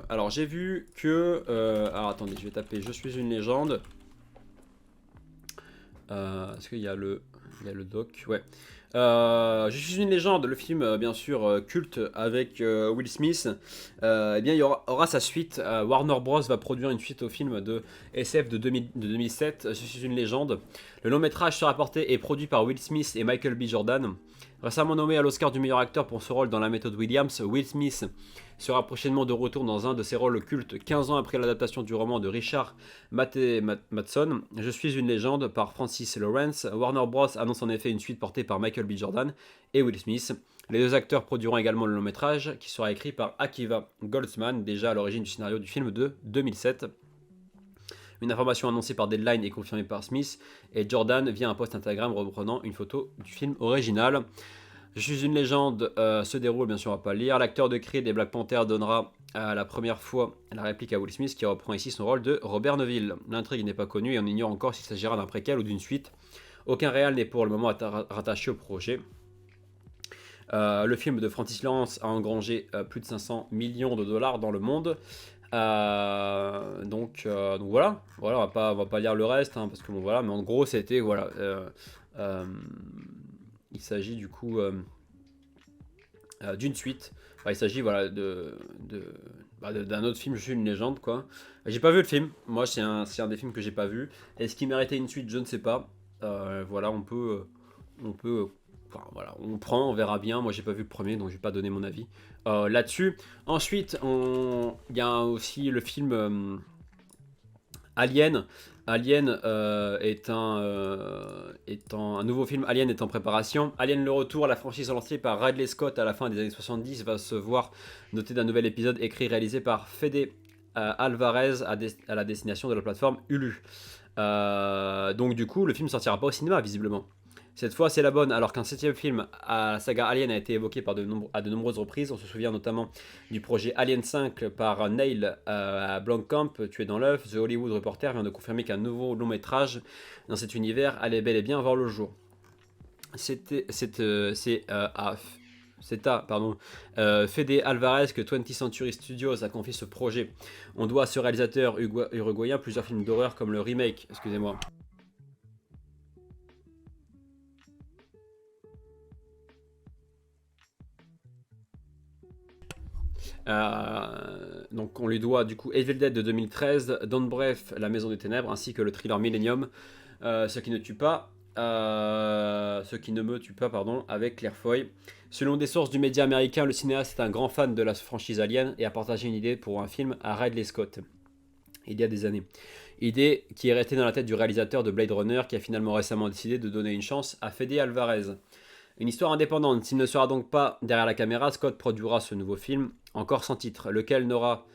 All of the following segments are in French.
Alors j'ai vu que... alors attendez, je vais taper Je suis une légende. Est-ce qu'il y a le doc? Ouais. Je suis une légende, le film bien sûr culte avec Will Smith. Eh bien, il y aura sa suite. Warner Bros va produire une suite au film de SF de 2007. Je suis une légende. Le long métrage sera porté et produit par Will Smith et Michael B. Jordan. Récemment nommé à l'Oscar du meilleur acteur pour ce rôle dans La méthode Williams, Will Smith sera prochainement de retour dans un de ses rôles cultes 15 ans après l'adaptation du roman de Richard Matheson, Je suis une légende par Francis Lawrence. Warner Bros annonce en effet une suite portée par Michael B. Jordan et Will Smith. Les deux acteurs produiront également le long métrage qui sera écrit par Akiva Goldsman, déjà à l'origine du scénario du film de 2007. Une information annoncée par Deadline et confirmée par Smith et Jordan via un post Instagram reprenant une photo du film original. Je suis une légende se déroule, bien sûr, on va pas le lire. L'acteur de Creed et Black Panther donnera la première fois la réplique à Will Smith qui reprend ici son rôle de Robert Neville. L'intrigue n'est pas connue et on ignore encore s'il s'agira d'un préquel ou d'une suite. Aucun réel n'est pour le moment rattaché au projet. Le film de Francis Lawrence a engrangé plus de 500 millions de dollars dans le monde. Donc voilà, on va pas lire le reste parce que bon voilà, mais en gros c'était voilà. Il s'agit du coup d'une suite. Enfin, il s'agit voilà d'un autre film. Je suis une légende quoi. J'ai pas vu le film. Moi c'est un des films que j'ai pas vu. Est-ce qu'il méritait une suite? Je ne sais pas. Voilà, enfin, voilà, on prend, on verra bien. Moi j'ai pas vu le premier donc je vais pas donner mon avis là-dessus. Ensuite il y a aussi le film Alien. Alien un nouveau film. Alien est en préparation. Alien le retour, la franchise lancée par Ridley Scott à la fin des années 70 va se voir doté d'un nouvel épisode écrit et réalisé par Fede Alvarez à la destination de la plateforme Hulu. Donc du coup le film sortira pas au cinéma visiblement. Cette fois, c'est la bonne, alors qu'un septième film à la saga Alien a été évoqué à de nombreuses reprises. On se souvient notamment du projet Alien 5 par Neil Blomkamp, tué dans l'œuf. The Hollywood Reporter vient de confirmer qu'un nouveau long métrage dans cet univers allait bel et bien voir le jour. C'est à Fede Alvarez que 20th Century Studios a confié ce projet. On doit à ce réalisateur uruguayen plusieurs films d'horreur comme le remake, excusez-moi. Donc on lui doit du coup Evil Dead de 2013, Don't Breath, La Maison des Ténèbres, ainsi que le thriller Millennium, Ce qui ne tue pas, Ce qui ne me tue pas, pardon, avec Claire Foy. Selon des sources du média américain, le cinéaste est un grand fan de la franchise Alien et a partagé une idée pour un film à Ridley Scott il y a des années. Idée qui est restée dans la tête du réalisateur de Blade Runner qui a finalement récemment décidé de donner une chance à Fede Alvarez. Une histoire indépendante, s'il ne sera donc pas derrière la caméra, Scott produira ce nouveau film, encore sans titre, lequel n'aura,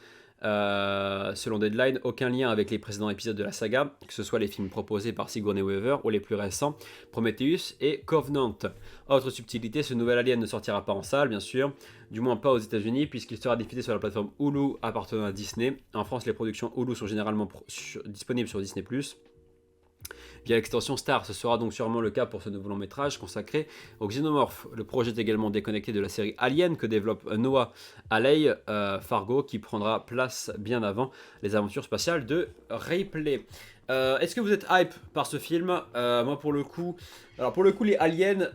selon Deadline, aucun lien avec les précédents épisodes de la saga, que ce soit les films proposés par Sigourney Weaver ou les plus récents, Prometheus et Covenant. Autre subtilité, ce nouvel Alien ne sortira pas en salle, bien sûr, du moins pas aux États-Unis, puisqu'il sera diffusé sur la plateforme Hulu appartenant à Disney. En France, les productions Hulu sont généralement disponibles sur Disney+. Via l'extension Star, ce sera donc sûrement le cas pour ce nouveau long métrage consacré aux xénomorphes. Le projet est également déconnecté de la série Alien que développe Noah Hawley Fargo qui prendra place bien avant les aventures spatiales de Ripley. Est-ce que vous êtes hype par ce film? Moi pour le coup les aliens,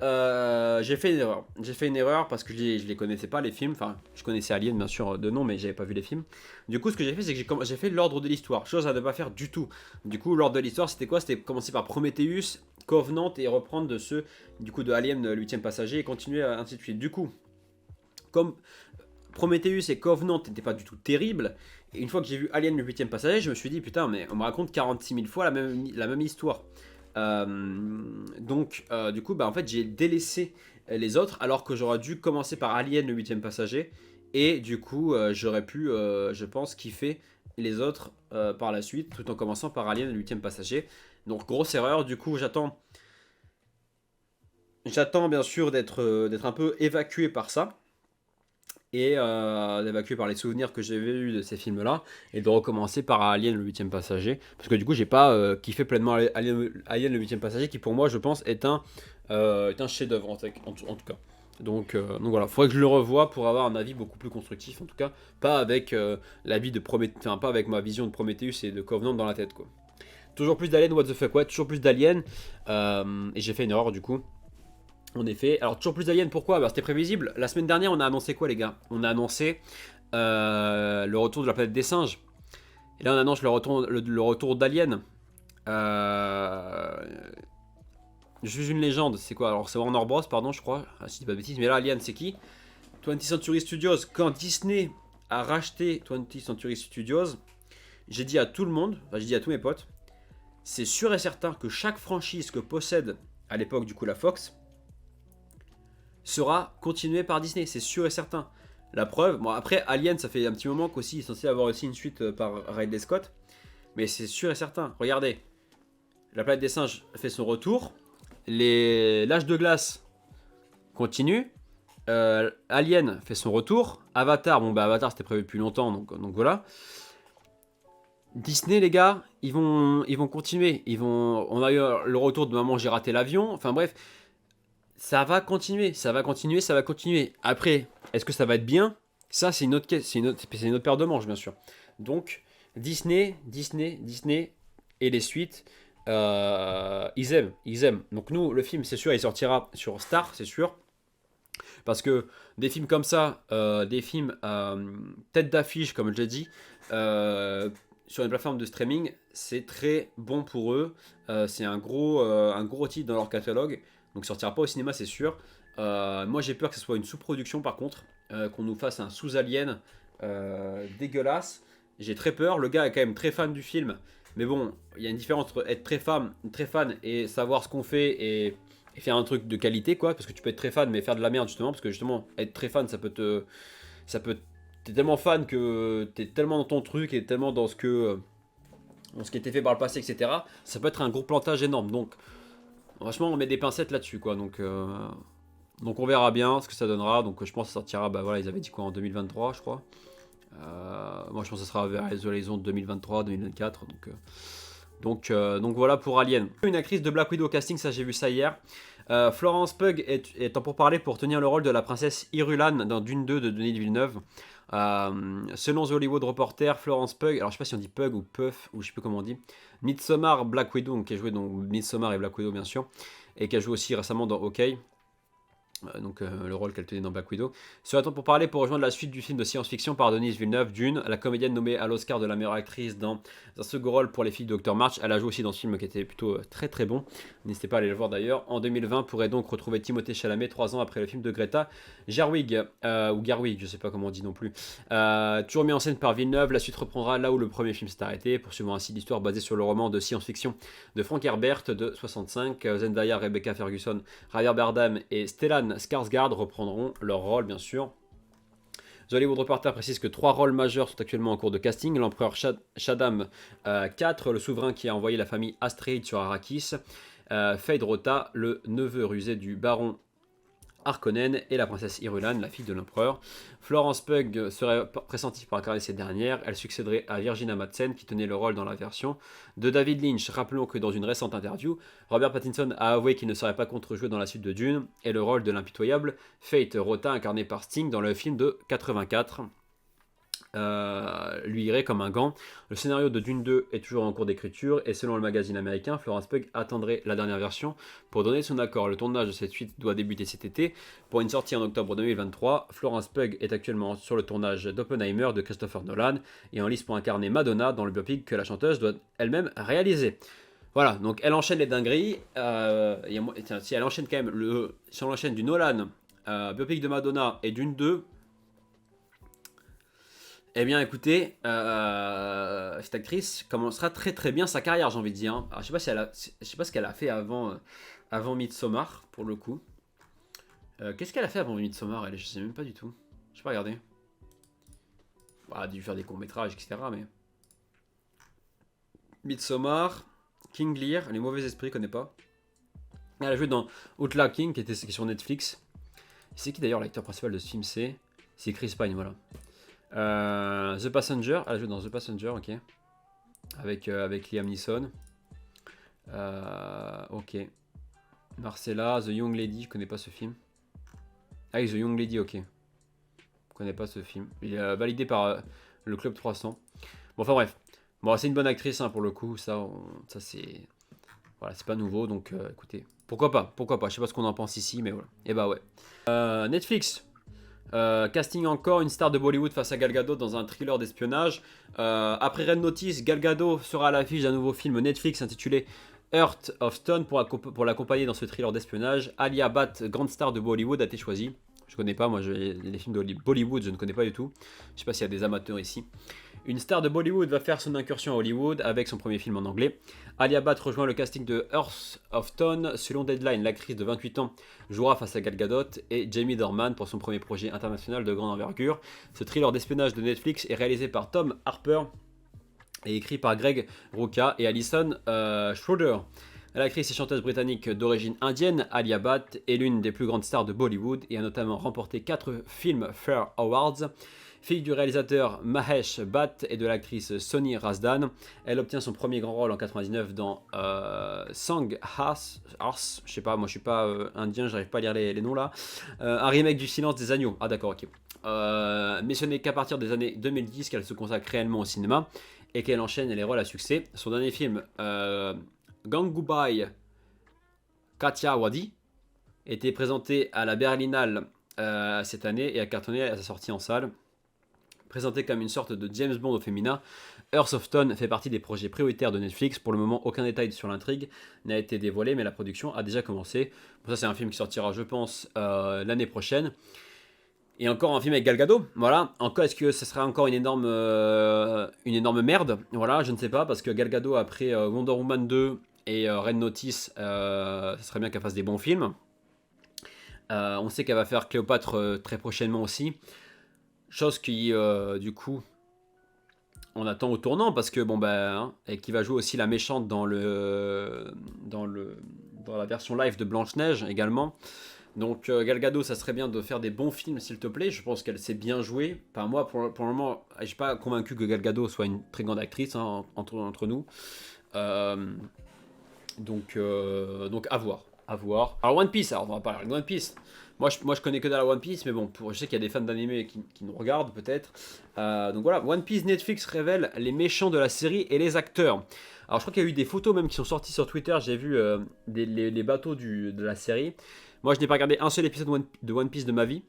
j'ai fait une erreur. J'ai fait une erreur parce que je les connaissais pas les films. Enfin, je connaissais Alien bien sûr de nom, mais j'avais pas vu les films. Du coup, ce que j'ai fait, c'est que j'ai fait l'ordre de l'histoire, chose à ne pas faire du tout. Du coup, l'ordre de l'histoire, c'était quoi? C'était commencer par Prometheus, Covenant et reprendre de ceux du coup de Alien le 8e passager et continuer ainsi de suite. Du coup, comme Prometheus et Covenant n'étaient pas du tout terribles, et une fois que j'ai vu Alien le 8e passager, je me suis dit putain, mais on me raconte 46 000 fois la même histoire. Du coup, en fait, j'ai délaissé les autres alors que j'aurais dû commencer par Alien le 8e passager et du coup, j'aurais pu, je pense, kiffer les autres par la suite tout en commençant par Alien le 8e passager. Donc, grosse erreur. Du coup, j'attends bien sûr d'être un peu évacué par ça et d'évacuer par les souvenirs que j'avais eu de ces films-là et de recommencer par Alien le 8e passager parce que du coup j'ai pas kiffé pleinement Alien le 8e passager qui pour moi je pense est un chef-d'œuvre en tout cas. Donc voilà, faudrait que je le revoie pour avoir un avis beaucoup plus constructif, en tout cas, pas avec l'avis de enfin, pas avec ma vision de Prometheus et de Covenant dans la tête, quoi. Toujours plus d'aliens, what the fuck, ouais, toujours plus d'aliens. Et j'ai fait une erreur du coup. En effet, alors toujours plus d'aliens, pourquoi? Bah, c'était prévisible. La semaine dernière, on a annoncé quoi, les gars? On a annoncé le retour de la planète des singes. Et là, on annonce le retour d'aliens. Je suis une légende, c'est quoi? Alors, c'est Warner Bros, pardon, je crois. Ah, si je dis pas de bêtises, mais là, Alien, c'est qui? 20th Century Studios. Quand Disney a racheté 20th Century Studios, j'ai dit à tout le monde, enfin, j'ai dit à tous mes potes, c'est sûr et certain que chaque franchise que possède à l'époque, du coup, la Fox, sera continuée par Disney, c'est sûr et certain. La preuve, bon, après, Alien, ça fait un petit moment qu'aussi, il est censé avoir aussi une suite par Ridley Scott, mais c'est sûr et certain. Regardez, la planète des singes fait son retour, l'âge de glace continue, Alien fait son retour, Avatar, bon bah Avatar c'était prévu depuis longtemps, donc voilà. Disney, les gars, ils vont continuer. On a eu le retour de Maman, j'ai raté l'avion. Enfin bref, ça va continuer, ça va continuer, ça va continuer. Après, est-ce que ça va être bien? Ça, c'est une autre, c'est une autre paire de manches, bien sûr. Donc, Disney et les suites, ils aiment. Donc nous, le film, c'est sûr, il sortira sur Star, c'est sûr. Parce que des films comme ça, des films tête d'affiche, comme je l'ai dit, sur une plateforme de streaming, c'est très bon pour eux. C'est un gros titre dans leur catalogue. Donc, il sortira pas au cinéma, c'est sûr. Moi, j'ai peur que ce soit une sous-production, par contre, qu'on nous fasse un sous-alien dégueulasse. J'ai très peur. Le gars est quand même très fan du film. Mais bon, il y a une différence entre être très fan et savoir ce qu'on fait et faire un truc de qualité, quoi. Parce que tu peux être très fan, mais faire de la merde, justement. Parce que justement, être très fan, t'es tellement fan que t'es tellement dans ton truc et tellement dans ce qui était fait par le passé, etc. Ça peut être un gros plantage énorme. Donc, franchement, on met des pincettes là-dessus, quoi. Donc on verra bien ce que ça donnera. Donc, je pense que ça sortira, bah voilà, ils avaient dit quoi en 2023, je crois. Moi, je pense que ça sera vers les horizons de 2023, 2024. Donc voilà pour Alien. Une actrice de Black Widow casting, ça j'ai vu ça hier. Florence Pugh est en pourparlers pour tenir le rôle de la princesse Irulan dans Dune 2 de Denis Villeneuve. Selon The Hollywood Reporter, Florence Pugh, alors je sais pas si on dit Pugh ou Puff, ou je sais plus comment on dit, Midsommar Black Widow, donc qui a joué dans Midsommar et Black Widow bien sûr, et qui a joué aussi récemment dans Hawkeye. Le rôle qu'elle tenait dans Black Widow. Sera-t-on pour parler pour rejoindre la suite du film de science-fiction par Denise Villeneuve, Dune, la comédienne nommée à l'Oscar de la meilleure actrice dans un second rôle pour les filles de Dr. March. Elle a joué aussi dans ce film qui était plutôt très très bon. N'hésitez pas à aller le voir d'ailleurs. En 2020, pourrait donc retrouver Timothée Chalamet 3 ans après le film de Greta Gerwig, ou Gerwig, je sais pas comment on dit non plus. Toujours mis en scène par Villeneuve, la suite reprendra là où le premier film s'est arrêté, poursuivant ainsi l'histoire basée sur le roman de science-fiction de Frank Herbert de 65. Zendaya, Rebecca Ferguson, Javier Bardem et Stellan Skarsgård reprendront leur rôle, bien sûr. The Hollywood Reporter précise que 3 rôles majeurs sont actuellement en cours de casting. L'empereur Shaddam IV, le souverain qui a envoyé la famille Astrid sur Arrakis, Feyd Rautha, le neveu rusé du baron Harkonnen, et la princesse Irulan, la fille de l'empereur. Florence Pugh serait pressentie pour incarner cette dernière. Elle succéderait à Virginia Madsen qui tenait le rôle dans la version de David Lynch. Rappelons que dans une récente interview, Robert Pattinson a avoué qu'il ne serait pas contre-joué dans la suite de Dune, et le rôle de l'impitoyable Feyd Rautha incarné par Sting dans le film de 84. Lui irait comme un gant. Le scénario de Dune 2 est toujours en cours d'écriture et selon le magazine américain, Florence Pugh attendrait la dernière version pour donner son accord. Le tournage de cette suite doit débuter cet été pour une sortie en octobre 2023. Florence Pugh est actuellement sur le tournage d'Oppenheimer de Christopher Nolan et en lice pour incarner Madonna dans le biopic que la chanteuse doit elle-même réaliser. Voilà, donc elle enchaîne les dingueries. Si elle enchaîne quand même si on enchaîne du Nolan, biopic de Madonna et Dune 2. Eh bien, écoutez, cette actrice commencera très très bien sa carrière, j'ai envie de dire, hein. Alors, je sais pas je sais pas ce qu'elle a fait avant Midsommar, pour le coup. Qu'est-ce qu'elle a fait avant Midsommar, elle? Je sais même pas du tout. Je sais pas regarder. Elle a dû faire des courts-métrages, etc. Mais Midsommar, King Lear, Les Mauvais Esprits, connais pas. Elle a joué dans Outlaw King, qui est sur Netflix. C'est qui d'ailleurs l'acteur principal de ce film? C'est Chris Pine, voilà. The Passenger, elle a joué dans The Passenger, ok. Avec Liam Neeson. Ok. Marcella, The Young Lady, je connais pas ce film. Ah, The Young Lady, ok. Je connais pas ce film. Il est validé par le Club 300. Bon, enfin bref. Bon, c'est une bonne actrice hein, pour le coup. Ça c'est. Voilà, c'est pas nouveau. Donc écoutez. Pourquoi pas? Pourquoi pas? Je sais pas ce qu'on en pense ici, mais voilà. Et bah ouais. Netflix. Casting encore, une star de Bollywood face à Gal Gadot dans un thriller d'espionnage. Après Red Notice, Gal Gadot sera à l'affiche d'un nouveau film Netflix intitulé Heart of Stone pour l'accompagner dans ce thriller d'espionnage. Alia Bhatt, grande star de Bollywood, a été choisie. Je connais pas, moi les films de Bollywood, je ne connais pas du tout. Je sais pas s'il y a des amateurs ici. Une star de Bollywood va faire son incursion à Hollywood avec son premier film en anglais. Alia Bhatt rejoint le casting de Heart of Stone. Selon Deadline, l'actrice de 28 ans jouera face à Gal Gadot et Jamie Dornan pour son premier projet international de grande envergure. Ce thriller d'espionnage de Netflix est réalisé par Tom Harper et écrit par Greg Rucka et Alison Schroeder. L'actrice et chanteuse britannique d'origine indienne, Alia Bhatt, est l'une des plus grandes stars de Bollywood et a notamment remporté 4 Filmfare Awards. Fille du réalisateur Mahesh Bhatt et de l'actrice Soni Razdan, elle obtient son premier grand rôle en 99 dans Sang Ars, je sais pas, moi je suis pas indien, j'arrive pas à lire les noms là, un remake du Silence des Agneaux. Ah d'accord, ok. Mais ce n'est qu'à partir des années 2010 qu'elle se consacre réellement au cinéma et qu'elle enchaîne les rôles à succès. Son dernier film, Gangubai Kathiawadi, était présenté à la Berlinale cette année et a cartonné à sa sortie en salle. Présenté comme une sorte de James Bond au féminin, Heart of Stone fait partie des projets prioritaires de Netflix. Pour le moment, aucun détail sur l'intrigue n'a été dévoilé, mais la production a déjà commencé. Pour ça, c'est un film qui sortira, je pense, l'année prochaine. Et encore un film avec Gal Gadot. Voilà. Encore, est-ce que ce sera encore une énorme merde? Voilà, je ne sais pas, parce que Gal Gadot, après Wonder Woman 2 et Red Notice, ce serait bien qu'elle fasse des bons films. On sait qu'elle va faire Cléopâtre très prochainement aussi. Chose qui, du coup, on attend au tournant parce que, bon, ben, et qui va jouer aussi la méchante dans la version live de Blanche-Neige également. Donc, Gal Gadot, ça serait bien de faire des bons films, s'il te plaît. Je pense qu'elle sait bien jouer. Enfin, moi, pour le moment, je ne suis pas convaincu que Gal Gadot soit une très grande actrice hein, entre nous. Donc, à voir. À voir. Alors, One Piece, alors on va parler de One Piece. Moi, je connais que dans la One Piece, mais bon, je sais qu'il y a des fans d'anime qui nous regardent peut-être. Donc voilà, One Piece, Netflix révèle les méchants de la série et les acteurs. Alors je crois qu'il y a eu des photos même qui sont sorties sur Twitter, j'ai vu les bateaux de la série. Moi je n'ai pas regardé un seul épisode de One Piece de ma vie.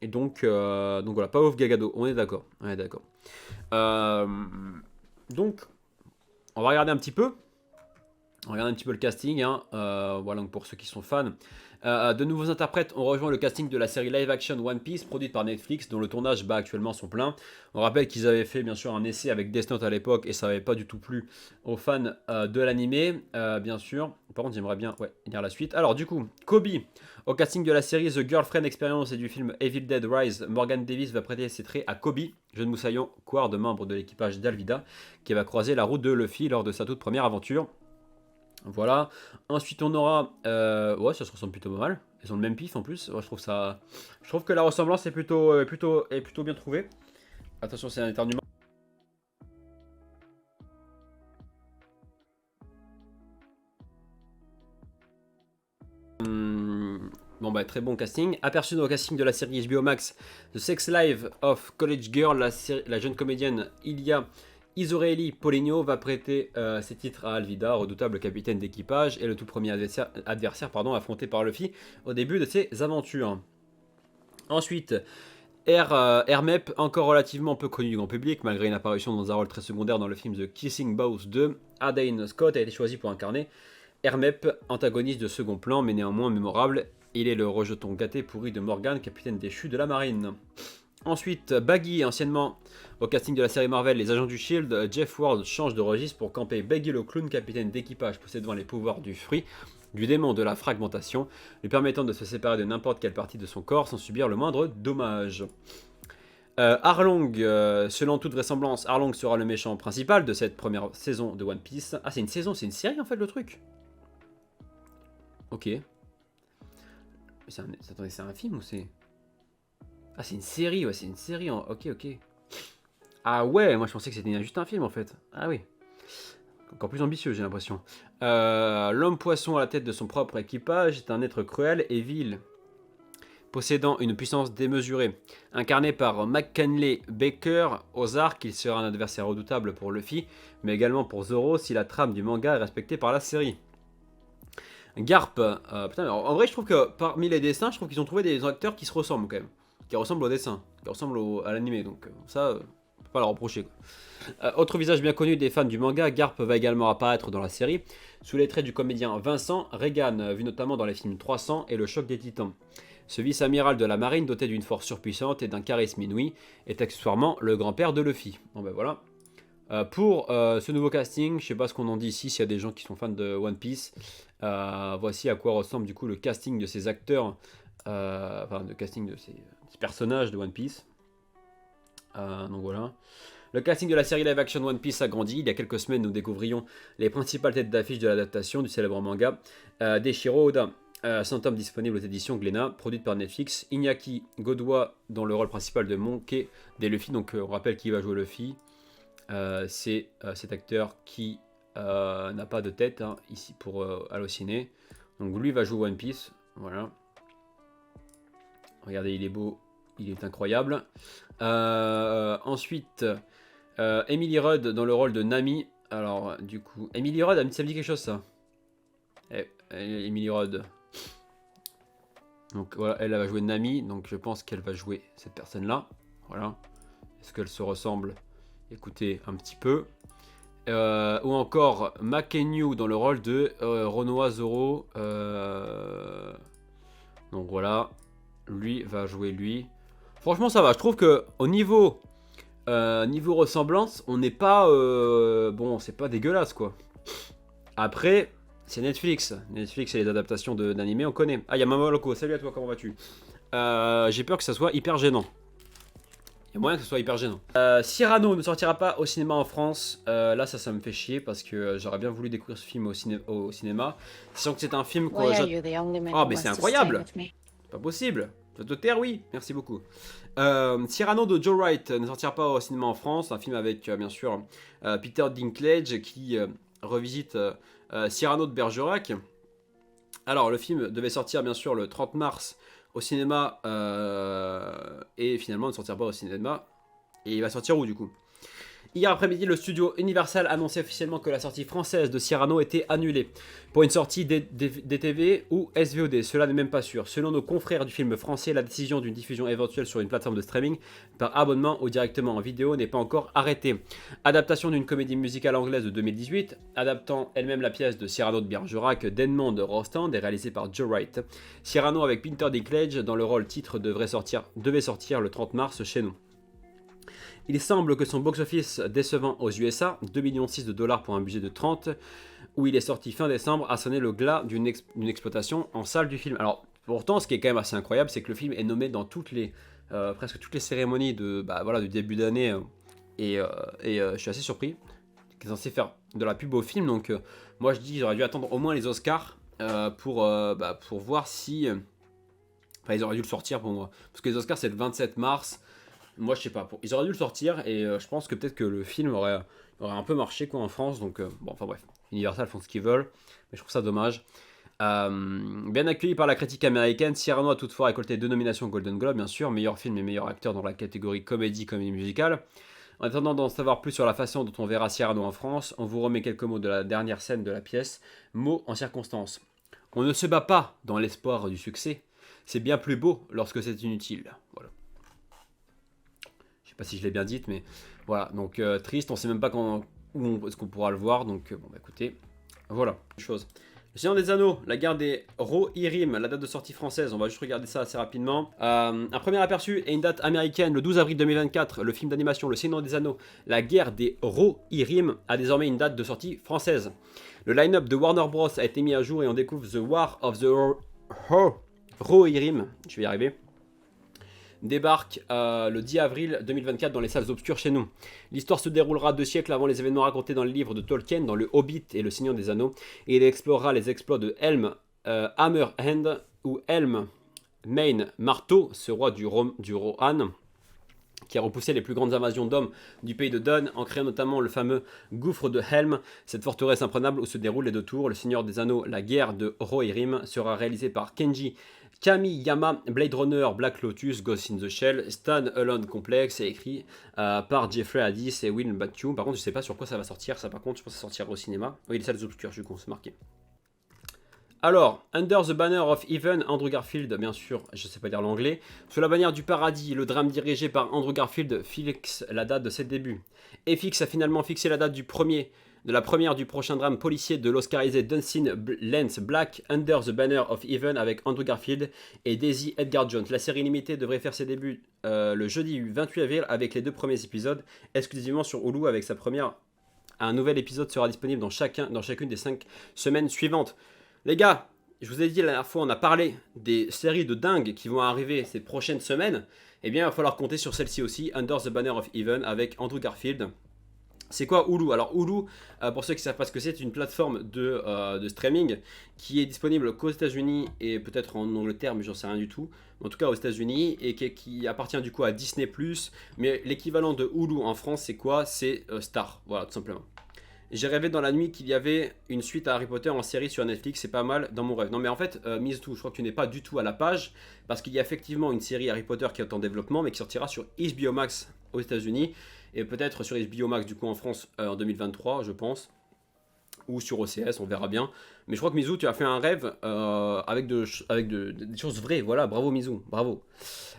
Et donc voilà, pas ouf Gal Gadot, on est d'accord. On est d'accord. Donc, on va regarder un petit peu. On regarde un petit peu le casting, hein. Voilà, donc pour ceux qui sont fans. De nouveaux interprètes ont rejoint le casting de la série live action One Piece produite par Netflix, dont le tournage bat actuellement son plein. On rappelle qu'ils avaient fait bien sûr un essai avec Death Note à l'époque et ça n'avait pas du tout plu aux fans de l'animé, bien sûr. Par contre, j'aimerais bien lire la suite. Alors, du coup, Kobe, au casting de la série The Girlfriend Experience et du film Evil Dead Rise, Morgan Davis va prêter ses traits à Kobe, jeune moussaillon quart de membre de l'équipage d'Alvida, qui va croiser la route de Luffy lors de sa toute première aventure. Voilà. Ensuite, on aura. Ouais, ça se ressemble plutôt pas mal. Ils ont le même pif en plus. Ouais, je trouve que la ressemblance est plutôt bien trouvée. Attention, c'est un éternuement. Bon bah très bon casting. Aperçu dans le casting de la série HBO Max The Sex Life of College Girl, la jeune comédienne Ilia Isoreeli Poligno va prêter ses titres à Alvida, redoutable capitaine d'équipage et le tout premier adversaire affronté par Luffy au début de ses aventures. Ensuite, Hermep, encore relativement peu connu du grand public, malgré une apparition dans un rôle très secondaire dans le film The Kissing Booth 2, Adain Scott a été choisi pour incarner Hermep, antagoniste de second plan mais néanmoins mémorable. Il est le rejeton gâté pourri de Morgan, capitaine déchu de la marine. Ensuite, Baggy, anciennement au casting de la série Marvel Les Agents du Shield, Jeff Ward change de registre pour camper Baggy le clown, capitaine d'équipage possédant les pouvoirs du fruit, du démon de la fragmentation, lui permettant de se séparer de n'importe quelle partie de son corps sans subir le moindre dommage. Arlong, selon toute vraisemblance, Arlong sera le méchant principal de cette première saison de One Piece. Ah, c'est une saison, c'est une série en fait le truc. Ok. Attendez, c'est un film ou c'est... Ah, c'est une série, ouais, c'est une série. Ok. Ah ouais, moi je pensais que c'était juste un film en fait. Ah oui. Encore plus ambitieux, j'ai l'impression. L'homme poisson à la tête de son propre équipage est un être cruel et vil. possédant une puissance démesurée. Incarné par McKinley Baker, aux arcs, il sera un adversaire redoutable pour Luffy, mais également pour Zoro si la trame du manga est respectée par la série. Garp, putain, en vrai je trouve que parmi les dessins, je trouve qu'ils ont trouvé des acteurs qui se ressemblent quand même, qui ressemblent au dessin, qui ressemblent à l'animé, donc ça, on peut pas leur reprocher quoi. Autre visage bien connu des fans du manga, Garp va également apparaître dans la série, sous les traits du comédien Vincent Regan, vu notamment dans les films 300 et Le Choc des Titans. Ce vice-amiral de la marine, doté d'une force surpuissante et d'un charisme inouï, est accessoirement le grand-père de Luffy. Bon ben voilà. Pour ce nouveau casting, je sais pas ce qu'on en dit ici, s'il y a des gens qui sont fans de One Piece. Voici à quoi ressemble du coup le casting de ces acteurs, enfin le casting de ces personnages de One Piece. Donc voilà. Le casting de la série live action One Piece a grandi. Il y a quelques semaines, nous découvrions les principales têtes d'affiche de l'adaptation du célèbre manga d'Eiichiro Oda. 100 tomes disponibles aux éditions Glénat, produite par Netflix. Iñaki Godoy dans le rôle principal de Monkey des Luffy. Donc on rappelle qui va jouer Luffy. C'est cet acteur qui n'a pas de tête hein, ici pour Allociné. Donc lui va jouer One Piece. Voilà. Regardez, il est beau, il est incroyable. Ensuite, Emily Rudd dans le rôle de Nami. Alors, du coup, Emily Rudd, ça me dit quelque chose ça. Emily Rudd. Donc voilà, elle va jouer Nami. Donc je pense qu'elle va jouer cette personne-là. Voilà. Est-ce qu'elle se ressemble? Écoutez un petit peu. Ou encore Makenyu dans le rôle de Renoa Zoro. Donc voilà. Lui va jouer lui. Franchement ça va. Je trouve que au niveau ressemblance, on n'est pas bon, c'est pas dégueulasse quoi. Après, c'est Netflix. Netflix et les adaptations d'animés, on connaît. Ah, il y a Mama Loco. Salut à toi, comment vas-tu? J'ai peur que ça soit hyper gênant. Il y a moyen que ce soit hyper gênant. Cyrano ne sortira pas au cinéma en France. Là, ça me fait chier parce que j'aurais bien voulu découvrir ce film au cinéma. Sachant que c'est un film quoi. Oh, mais c'est incroyable! Pas possible! Je te taire, oui, merci beaucoup. Cyrano de Joe Wright ne sortira pas au cinéma en France. Un film avec, bien sûr, Peter Dinklage qui revisite Cyrano de Bergerac. Alors, le film devait sortir, bien sûr, le 30 mars au cinéma et finalement ne sortira pas au cinéma. Et il va sortir où, du coup? Hier après-midi, le studio Universal annonçait officiellement que la sortie française de Cyrano était annulée pour une sortie DTV ou SVOD. Cela n'est même pas sûr. Selon nos confrères du film français, la décision d'une diffusion éventuelle sur une plateforme de streaming par abonnement ou directement en vidéo n'est pas encore arrêtée. Adaptation d'une comédie musicale anglaise de 2018, adaptant elle-même la pièce de Cyrano de Bergerac d'Edmond de Rostand et réalisée par Joe Wright. Cyrano avec Peter Dinklage dans le rôle titre devait sortir le 30 mars chez nous. Il semble que son box-office décevant aux USA, 2,6 millions de dollars pour un budget de 30, où il est sorti fin décembre, a sonné le glas d'une exploitation en salle du film. Alors, pourtant, ce qui est quand même assez incroyable, c'est que le film est nommé dans presque toutes les cérémonies du début d'année, et je suis assez surpris qu'ils sont censés faire de la pub au film, donc moi je dis, j'aurais dû attendre au moins les Oscars pour voir si... ils auraient dû le sortir pour moi, parce que les Oscars c'est le 27 mars, moi je sais pas, ils auraient dû le sortir et je pense que peut-être que le film aurait un peu marché quoi en France, donc bon enfin bref, Universal font ce qu'ils veulent, mais je trouve ça dommage. Bien accueilli par la critique américaine, Cyrano a toutefois récolté 2 nominations Golden Globe bien sûr, meilleur film et meilleur acteur dans la catégorie comédie musicale. En attendant d'en savoir plus sur la façon dont on verra Cyrano en France, on vous remet quelques mots de la dernière scène de la pièce, mots en circonstance. On ne se bat pas dans l'espoir du succès, c'est bien plus beau lorsque c'est inutile. Voilà. Je sais pas si je l'ai bien dite, mais voilà. Donc triste, on sait même pas où est-ce qu'on pourra le voir. Donc bon, bah écoutez, voilà. Chose. Le Seigneur des Anneaux, la guerre des Rohirrim, la date de sortie française, on va juste regarder ça assez rapidement. Un premier aperçu et une date américaine, le 12 avril 2024, le film d'animation Le Seigneur des Anneaux, la guerre des Rohirrim, a désormais une date de sortie française. Le line-up de Warner Bros a été mis à jour et on découvre The War of the Rohirrim, je vais y arriver, débarque le 10 avril 2024 dans les salles obscures chez nous. L'histoire se déroulera 2 siècles avant les événements racontés dans le livre de Tolkien, dans le Hobbit et le Seigneur des Anneaux, et il explorera les exploits de Helm Hammerhand ou Helm Main Marteau, ce roi du Rohan, qui a repoussé les plus grandes invasions d'hommes du pays de Dun, en créant notamment le fameux gouffre de Helm, cette forteresse imprenable où se déroulent les 2 tours. Le Seigneur des Anneaux, la guerre de Rohirrim, sera réalisé par Kenji Kamiyama, Blade Runner, Black Lotus, Ghost in the Shell, Stan Alone Complex, est écrit par Jeffrey Addis et Will Batchew. Par contre, je sais pas sur quoi ça va sortir. Ça, par contre, je pense que ça sortira au cinéma. Oui, les salles obscures, je suis con, c'est marqué. Alors, Under the Banner of Heaven, Andrew Garfield, bien sûr, je sais pas dire l'anglais. Sous la bannière du paradis, le drame dirigé par Andrew Garfield fixe la date de ses débuts. FX a finalement fixé la date de la première du prochain drame policier de l'oscarisé Dunsin Lance Black, Under the Banner of Heaven, avec Andrew Garfield et Daisy Edgar Jones. La série limitée devrait faire ses débuts le jeudi 28 avril avec les 2 premiers épisodes, exclusivement sur Hulu avec sa première. Un nouvel épisode sera disponible dans chacune des 5 semaines suivantes. Les gars, je vous ai dit la dernière fois, on a parlé des séries de dingue qui vont arriver ces prochaines semaines. Eh bien, il va falloir compter sur celle-ci aussi, Under the Banner of Heaven, avec Andrew Garfield. C'est quoi Hulu? Alors Hulu, pour ceux qui ne savent pas ce que c'est une plateforme de streaming qui est disponible qu'aux États-Unis et peut-être en Angleterre, mais j'en sais rien du tout. En tout cas aux États-Unis et qui appartient du coup à Disney+. Mais l'équivalent de Hulu en France, c'est quoi? C'est Star, voilà, tout simplement. J'ai rêvé dans la nuit qu'il y avait une suite à Harry Potter en série sur Netflix, c'est pas mal dans mon rêve. Non mais en fait, Mizuto, je crois que tu n'es pas du tout à la page, parce qu'il y a effectivement une série Harry Potter qui est en développement, mais qui sortira sur HBO Max aux États-Unis, et peut-être sur HBO Max du coup en France en 2023, je pense, ou sur OCS, on verra bien. Mais je crois que Mizu, tu as fait un rêve avec des choses vraies, voilà, bravo Mizu, bravo.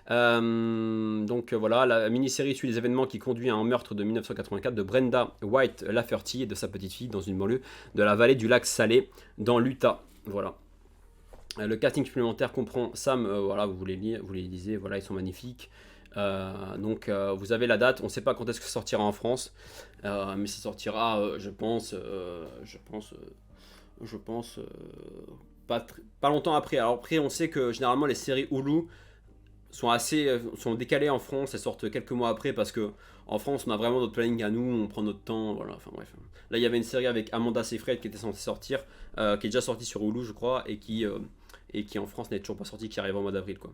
Donc voilà, la mini-série suit les événements qui conduisent à un meurtre de 1984 de Brenda White Lafferty et de sa petite fille dans une banlieue de la vallée du lac Salé dans l'Utah. Voilà. Le casting supplémentaire comprend Sam, voilà, vous les lisez, voilà, ils sont magnifiques. Donc vous avez la date, on ne sait pas quand est-ce que ça sortira en France, mais ça sortira, je pense, pas longtemps après. Alors après, on sait que généralement les séries Hulu sont décalées en France, elles sortent quelques mois après parce que en France on a vraiment notre planning à nous, on prend notre temps, voilà. Enfin bref. Là il y avait une série avec Amanda Seyfried qui était censée sortir, qui est déjà sortie sur Hulu je crois et qui en France n'est toujours pas sortie, qui arrive en mois d'avril quoi.